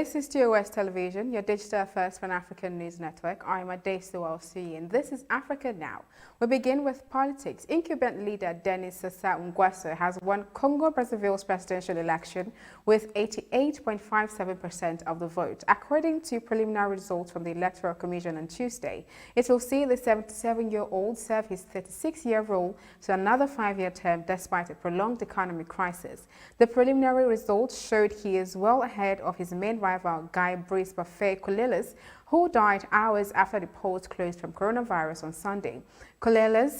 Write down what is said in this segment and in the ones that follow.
This is TOS Television, your digital first Pan-African news network. I'm Adesu Alsi, and this is Africa Now. We begin with politics. Incumbent leader Denis Sassou Nguesso has won Congo-Brazzaville's presidential election with 88.57% of the vote. According to preliminary results from the Electoral Commission on Tuesday, it will see the 77-year-old serve his 36-year rule to another 5-year term despite a prolonged economic crisis. The preliminary results showed he is well ahead of his main rival Guy Brice Parfait Coulibaly, who died hours after the polls closed from coronavirus on Sunday. Coulibaly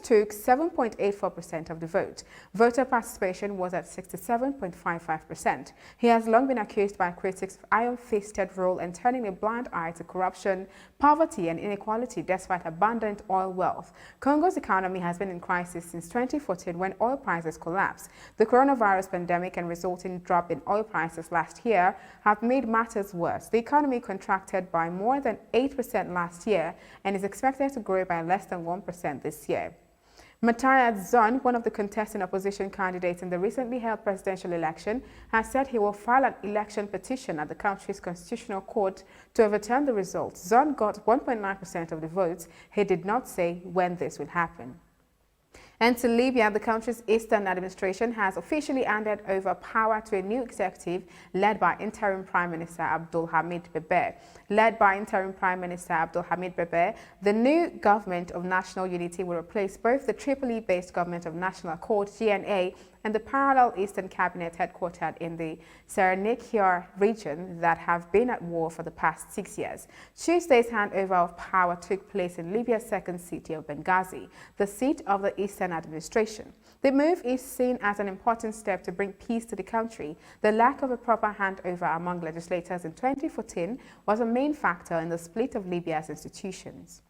took 7.84% of the vote. Voter participation was at 67.55%. He has long been accused by critics of iron-fisted rule and turning a blind eye to corruption, poverty and inequality despite abundant oil wealth. Congo's economy has been in crisis since 2014 when oil prices collapsed. The coronavirus pandemic and resulting drop in oil prices last year have made matters worse. The economy contracted by more than 8% last year and is expected to grow by less than 1% this year. Matthias Zone, one of the contesting opposition candidates in the recently held presidential election, has said he will file an election petition at the country's constitutional court to overturn the results. Zone got 1.9% of the votes. He did not say when this will happen. And to Libya, the country's Eastern administration has officially handed over power to a new executive led by interim Prime Minister Abdulhamid Dbeibeh. Led by interim Prime Minister Abdulhamid Dbeibeh, the new government of national unity will replace both the Tripoli-based government of National Accord (GNA) and the parallel Eastern cabinet headquartered in the Cyrenaica region that have been at war for the past 6 years. Tuesday's handover of power took place in Libya's second city of Benghazi, the seat of the Eastern administration. The move is seen as an important step to bring peace to the country. The lack of a proper handover among legislators in 2014 was a main factor in the split of Libya's institutions.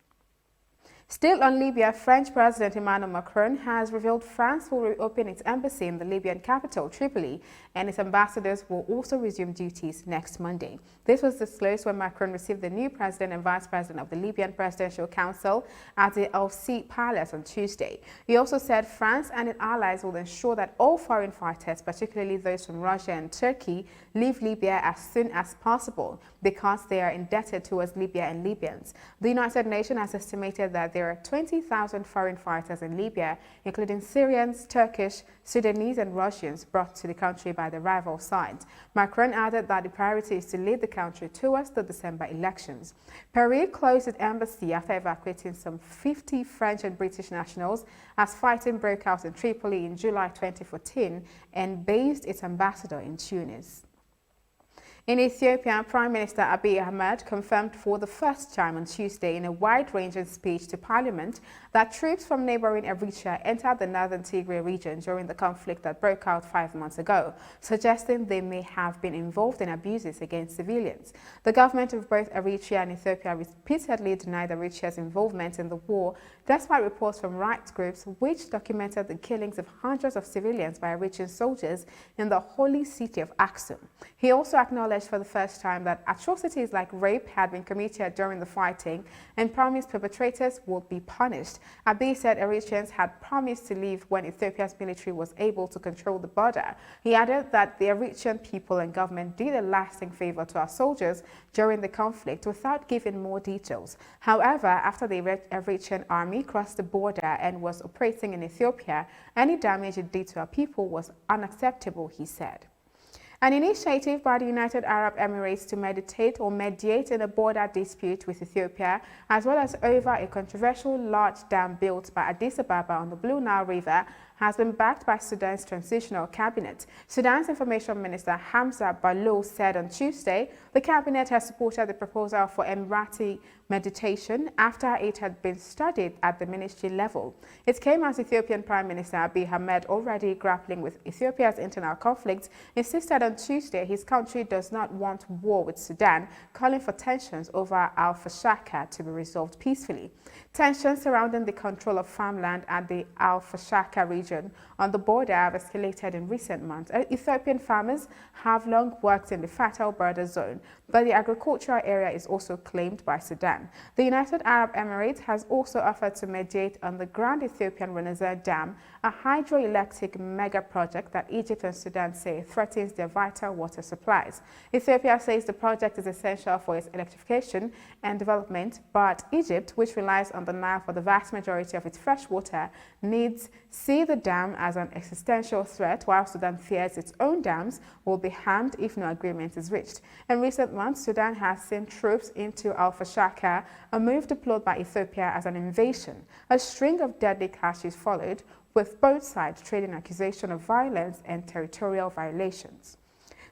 Still on Libya, French President Emmanuel Macron has revealed France will reopen its embassy in the Libyan capital, Tripoli, and its ambassadors will also resume duties next Monday. This was disclosed when Macron received the new president and vice president of the Libyan Presidential Council at the Elysee Palace on Tuesday. He also said France and its allies will ensure that all foreign fighters, particularly those from Russia and Turkey, leave Libya as soon as possible because they are indebted towards Libya and Libyans. The United Nations has estimated that there are 20,000 foreign fighters in Libya, including Syrians, Turkish, Sudanese and Russians brought to the country by the rival sides. Macron added that the priority is to lead the country towards the December elections. Paris closed its embassy after evacuating some 50 French and British nationals as fighting broke out in Tripoli in July 2014 and based its ambassador in Tunis. In Ethiopia, Prime Minister Abiy Ahmed confirmed for the first time on Tuesday in a wide-ranging speech to Parliament that troops from neighboring Eritrea entered the northern Tigray region during the conflict that broke out 5 months ago, suggesting they may have been involved in abuses against civilians. The government of both Eritrea and Ethiopia repeatedly denied Eritrea's involvement in the war, despite reports from rights groups which documented the killings of hundreds of civilians by Eritrean soldiers in the holy city of Aksum. He also acknowledged for the first time that atrocities like rape had been committed during the fighting and promised perpetrators would be punished. Abiy said Eritreans had promised to leave when Ethiopia's military was able to control the border. He added that the Eritrean people and government did a lasting favor to our soldiers during the conflict without giving more details. However, after the Eritrean army crossed the border and was operating in Ethiopia, any damage it did to our people was unacceptable, he said. An initiative by the United Arab Emirates to mediate in a border dispute with Ethiopia, as well as over a controversial large dam built by Addis Ababa on the Blue Nile River, has been backed by Sudan's transitional cabinet. Sudan's Information Minister Hamza Ballo said on Tuesday the cabinet has supported the proposal for Emirati mediation after it had been studied at the ministry level. It came as Ethiopian Prime Minister Abiy Ahmed, already grappling with Ethiopia's internal conflicts, insisted on Tuesday his country does not want war with Sudan, calling for tensions over Al-Fashaka to be resolved peacefully. Tensions surrounding the control of farmland at the Al-Fashaka region region on the border have escalated in recent months. Ethiopian farmers have long worked in the fertile border zone, but the agricultural area is also claimed by Sudan. The United Arab Emirates has also offered to mediate on the Grand Ethiopian Renaissance Dam, a hydroelectric mega project that Egypt and Sudan say threatens their vital water supplies. Ethiopia says the project is essential for its electrification and development, but Egypt, which relies on the Nile for the vast majority of its fresh water needs, see the dam as an existential threat, while Sudan fears its own dams will be harmed if no agreement is reached. In recent months, Sudan has sent troops into Al-Fashaka, a move deplored by Ethiopia as an invasion. A string of deadly clashes followed, with both sides trading accusations of violence and territorial violations.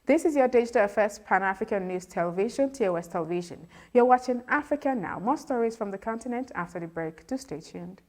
This is your Digital Affairs Pan-African News Television, TOS Television. You're watching Africa Now. More stories from the continent after the break. Do stay tuned.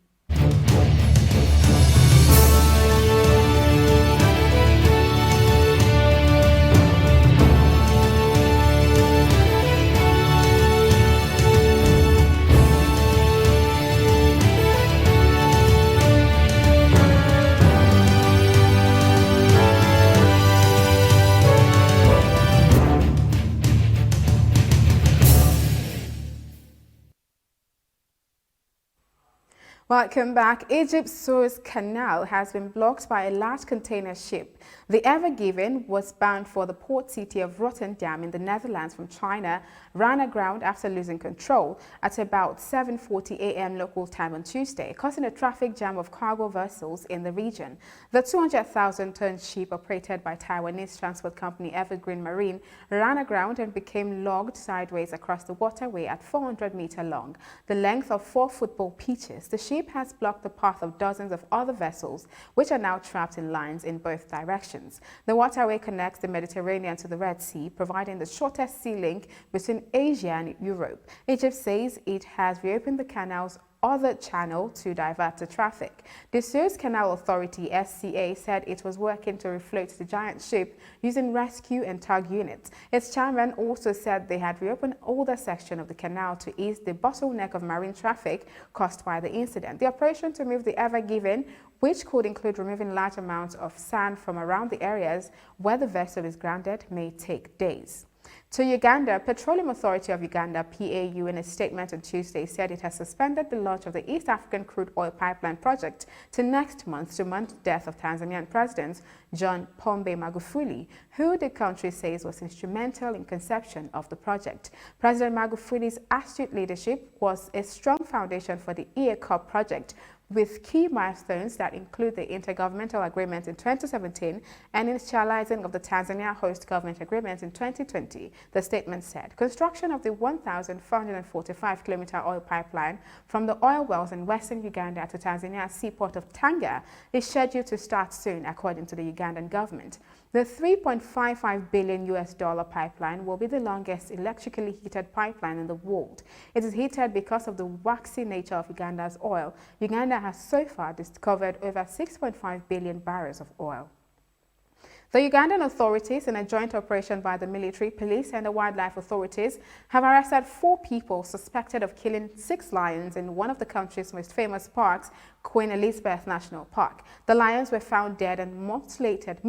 Welcome back. Egypt's Suez Canal has been blocked by a large container ship. The Ever Given was bound for the port city of Rotterdam in the Netherlands from China, ran aground after losing control at about 7:40 a.m. local time on Tuesday, causing a traffic jam of cargo vessels in the region. The 200,000-ton ship operated by Taiwanese transport company Evergreen Marine ran aground and became logged sideways across the waterway at 400 meters long, the length of 4 football pitches. The ship has blocked the path of dozens of other vessels, which are now trapped in lines in both directions. The waterway connects the Mediterranean to the Red Sea, providing the shortest sea link between Asia and Europe. Egypt says it has reopened the canal's other channel to divert the traffic. The Suez Canal Authority, SCA, said it was working to refloat the giant ship using rescue and tug units. Its chairman also said they had reopened older section of the canal to ease the bottleneck of marine traffic caused by the incident. The operation to move the Ever Given, which could include removing large amounts of sand from around the areas where the vessel is grounded, may take days. To Uganda, Petroleum Authority of Uganda, PAU, in a statement on Tuesday said it has suspended the launch of the East African Crude Oil Pipeline project to next month to mourn the death of Tanzanian President John Pombe Magufuli, who the country says was instrumental in conception of the project. President Magufuli's astute leadership was a strong foundation for the EACOP project, with key milestones that include the Intergovernmental Agreement in 2017 and initializing of the Tanzania Host Government Agreement in 2020, the statement said. Construction of the 1,445-kilometer oil pipeline from the oil wells in western Uganda to Tanzania's seaport of Tanga is scheduled to start soon, according to the Ugandan government. The $3.55 billion pipeline will be the longest electrically heated pipeline in the world. It is heated because of the waxy nature of Uganda's oil. Uganda has so far discovered over 6.5 billion barrels of oil. The Ugandan authorities, in a joint operation by the military, police and the wildlife authorities, have arrested 4 people suspected of killing 6 lions in one of the country's most famous parks, Queen Elizabeth National Park. The lions were found dead and mutilated,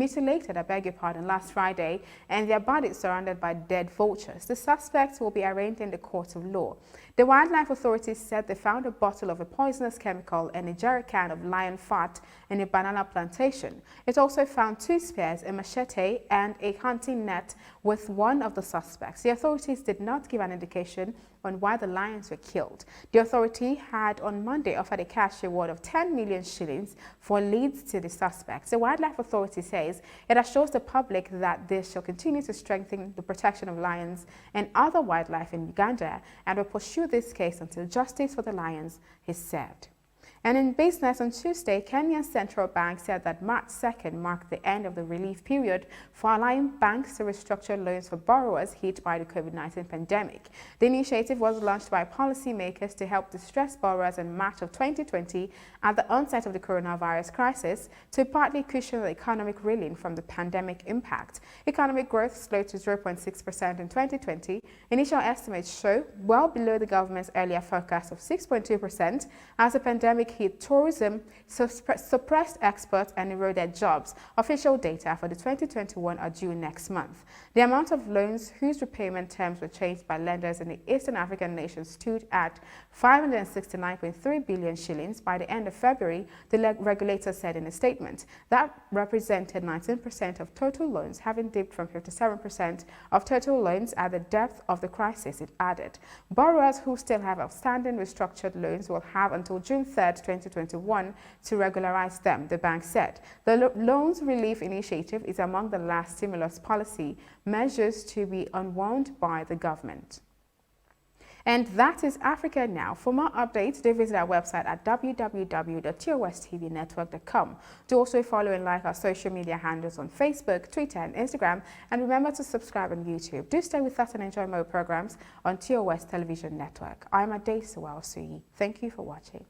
last Friday, and their bodies surrounded by dead vultures. The suspects will be arraigned in the court of law. The wildlife authorities said they found a bottle of a poisonous chemical and a jerrycan of lion fat in a banana plantation. It also found 2 spears, a machete, and a hunting net with one of the suspects. The authorities did not give an indication on why the lions were killed. The authority had on Monday offered a cash reward of 10 million shillings for leads to the suspects. The wildlife authority says it assures the public that they shall continue to strengthen the protection of lions and other wildlife in Uganda and will pursue this case until justice for the lions is served. And in business on Tuesday, Kenya's central bank said that March 2nd marked the end of the relief period for allowing banks to restructure loans for borrowers hit by the COVID-19 pandemic. The initiative was launched by policymakers to help distressed borrowers in March of 2020 at the onset of the coronavirus crisis to partly cushion the economic reeling from the pandemic impact. Economic growth slowed to 0.6% in 2020. Initial estimates show well below the government's earlier forecast of 6.2% as the pandemic pandemic hit tourism, suppressed exports and eroded jobs. Official data for the 2021 are due next month. The amount of loans whose repayment terms were changed by lenders in the Eastern African nations stood at 569.3 billion shillings by the end of February, the regulator said in a statement. That represented 19% of total loans, having dipped from 57% of total loans at the depth of the crisis, it added. Borrowers who still have outstanding restructured loans will have until June 3, 2021 to regularize them, the bank said. The Loans Relief Initiative is among the last stimulus policy measures to be unwound by the government. And that is Africa Now. For more updates, do visit our website at www.tostvnetwork.com. Do also follow and like our social media handles on Facebook, Twitter and Instagram. And remember to subscribe on YouTube. Do stay with us and enjoy more programs on TOS Television Network. I'm Adesiwa Osuyi. Thank you for watching.